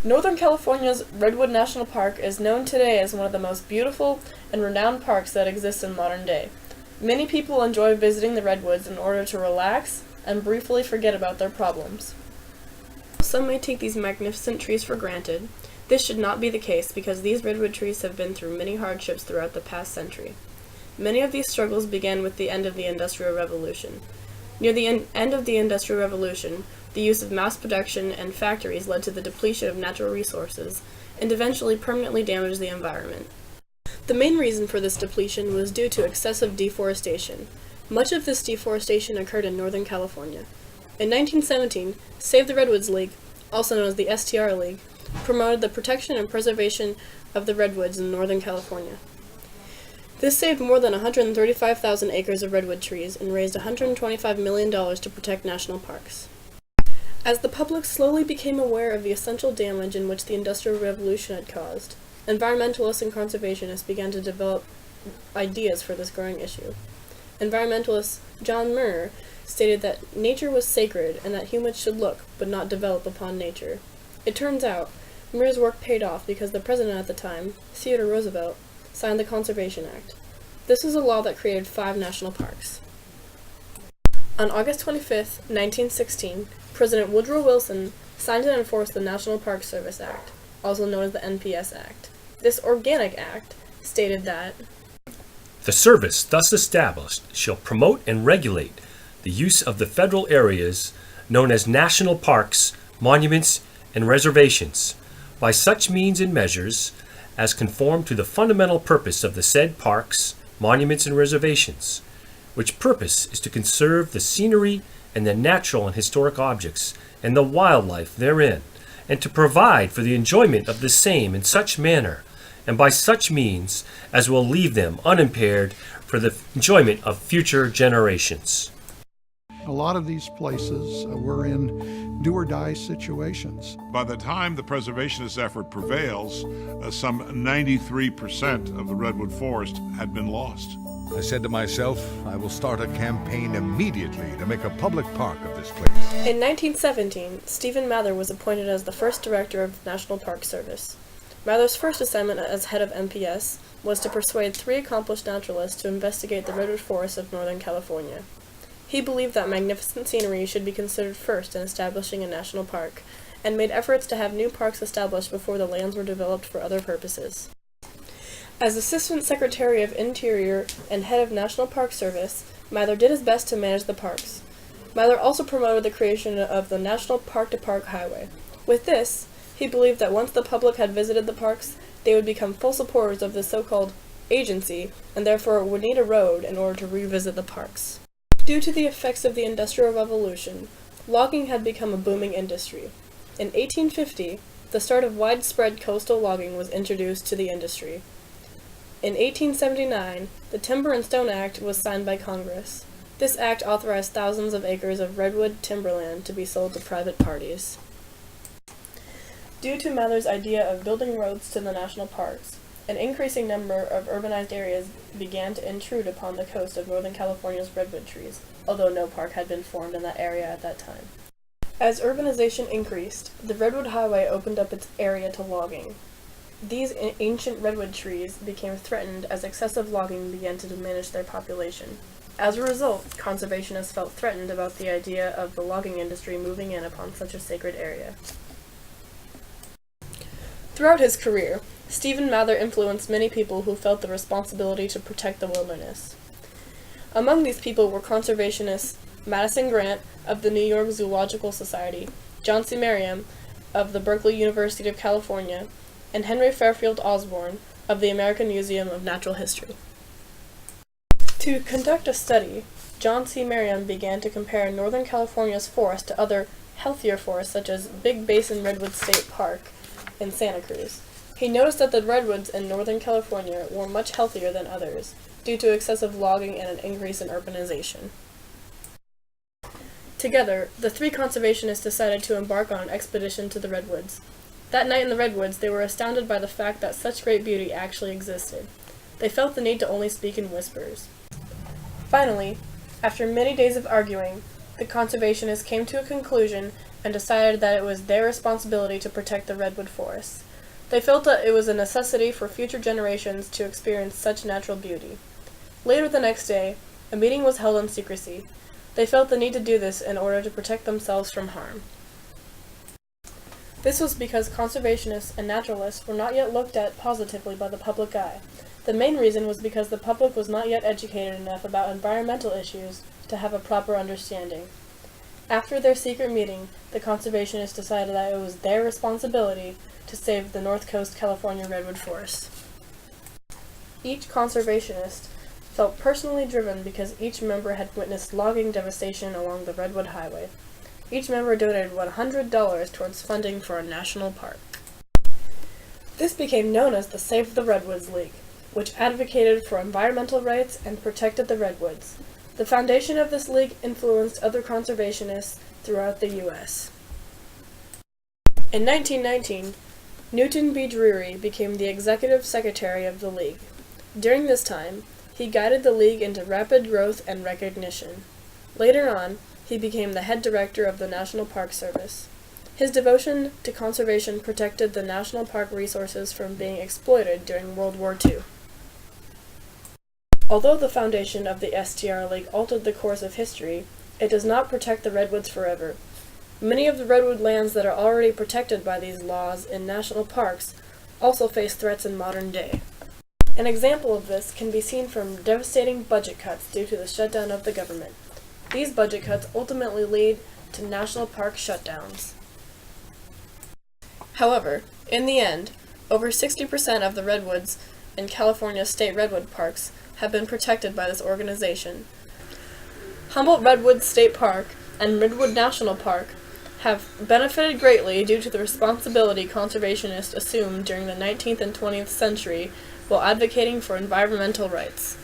Northern California's Redwood National Park is known today as one of the most beautiful and renowned parks that exist in modern day. Many people enjoy visiting the Redwoods in order to relax and briefly forget about their problems. Some may take these magnificent trees for granted. This should not be the case because these redwood trees have been through many hardships throughout the past century. Many of these struggles began with the end of the Industrial Revolution. Near the end of the Industrial Revolution, the use of mass production and factories led to the depletion of natural resources and eventually permanently damaged the environment. The main reason for this depletion was due to excessive deforestation. Much of this deforestation occurred in Northern California. In 1917, Save the Redwoods League, also known as the STR League, promoted the protection and preservation of the redwoods in Northern California. This saved more than 135,000 acres of redwood trees and raised $125 million to protect national parks. As the public slowly became aware of the essential damage in which the Industrial Revolution had caused, environmentalists and conservationists began to develop ideas for this growing issue. Environmentalist John Muir stated that nature was sacred and that humans should look but not develop upon nature. It turns out, Muir's work paid off because the president at the time, Theodore Roosevelt, signed the Conservation Act. This was a law that created 5 national parks. On August 25, 1916, President Woodrow Wilson signed and enforced the National Park Service Act, also known as the NPS Act. This organic act stated that the service thus established shall promote and regulate the use of the federal areas known as national parks, monuments, and reservations by such means and measures as conform to the fundamental purpose of the said parks, monuments, and reservations, which purpose is to conserve the scenery and the natural and historic objects and the wildlife therein, and to provide for the enjoyment of the same in such manner and by such means as will leave them unimpaired for the enjoyment of future generations. A lot of these places were in do-or-die situations. By the time the preservationist effort prevails, some 93% of the redwood forest had been lost. I said to myself, I will start a campaign immediately to make a public park of this place. In 1917, Stephen Mather was appointed as the first director of the National Park Service. Mather's first assignment as head of NPS was to persuade 3 accomplished naturalists to investigate the redwood forests of Northern California. He believed that magnificent scenery should be considered first in establishing a national park, and made efforts to have new parks established before the lands were developed for other purposes. As Assistant Secretary of Interior and head of National Park Service, Mather did his best to manage the parks. Mather also promoted the creation of the National Park-to-Park Highway. With this, he believed that once the public had visited the parks, they would become full supporters of the so-called agency, and therefore would need a road in order to revisit the parks. Due to the effects of the Industrial Revolution, logging had become a booming industry. In 1850, the start of widespread coastal logging was introduced to the industry. In 1879, the Timber and Stone Act was signed by Congress. This act authorized thousands of acres of redwood timberland to be sold to private parties. Due to Mather's idea of building roads to the national parks, an increasing number of urbanized areas began to intrude upon the coast of Northern California's redwood trees, although no park had been formed in that area at that time. As urbanization increased, the Redwood Highway opened up its area to logging. These ancient redwood trees became threatened as excessive logging began to diminish their population. As a result, conservationists felt threatened about the idea of the logging industry moving in upon such a sacred area. Throughout his career, Stephen Mather influenced many people who felt the responsibility to protect the wilderness. Among these people were conservationists Madison Grant of the New York Zoological Society, John C. Merriam of the Berkeley University of California, and Henry Fairfield Osborn of the American Museum of Natural History. To conduct a study, John C. Merriam began to compare Northern California's forest to other healthier forests such as Big Basin Redwood State Park in Santa Cruz. He noticed that the redwoods in Northern California were much healthier than others, due to excessive logging and an increase in urbanization. Together, the 3 conservationists decided to embark on an expedition to the redwoods. That night in the redwoods, they were astounded by the fact that such great beauty actually existed. They felt the need to only speak in whispers. Finally, after many days of arguing, the conservationists came to a conclusion and decided that it was their responsibility to protect the redwood forests. They felt that it was a necessity for future generations to experience such natural beauty. Later the next day, a meeting was held in secrecy. They felt the need to do this in order to protect themselves from harm. This was because conservationists and naturalists were not yet looked at positively by the public eye. The main reason was because the public was not yet educated enough about environmental issues to have a proper understanding. After their secret meeting, the conservationists decided that it was their responsibility to save the North Coast California redwood forest. Each conservationist felt personally driven because each member had witnessed logging devastation along the Redwood Highway. Each member donated $100 towards funding for a national park. This became known as the Save the Redwoods League, which advocated for environmental rights and protected the redwoods. The foundation of this league influenced other conservationists throughout the U.S. In 1919, Newton B. Drury became the executive secretary of the league. During this time, he guided the league into rapid growth and recognition. Later on, he became the head director of the National Park Service. His devotion to conservation protected the national park resources from being exploited during World War II. Although the foundation of the STR League altered the course of history, it does not protect the redwoods forever. Many of the redwood lands that are already protected by these laws in national parks also face threats in modern day. An example of this can be seen from devastating budget cuts due to the shutdown of the government. These budget cuts ultimately lead to national park shutdowns. However, in the end, over 60% of the redwoods in California's state redwood parks have been protected by this organization. Humboldt Redwoods State Park and Redwood National Park have benefited greatly due to the responsibility conservationists assumed during the 19th and 20th century while advocating for environmental rights.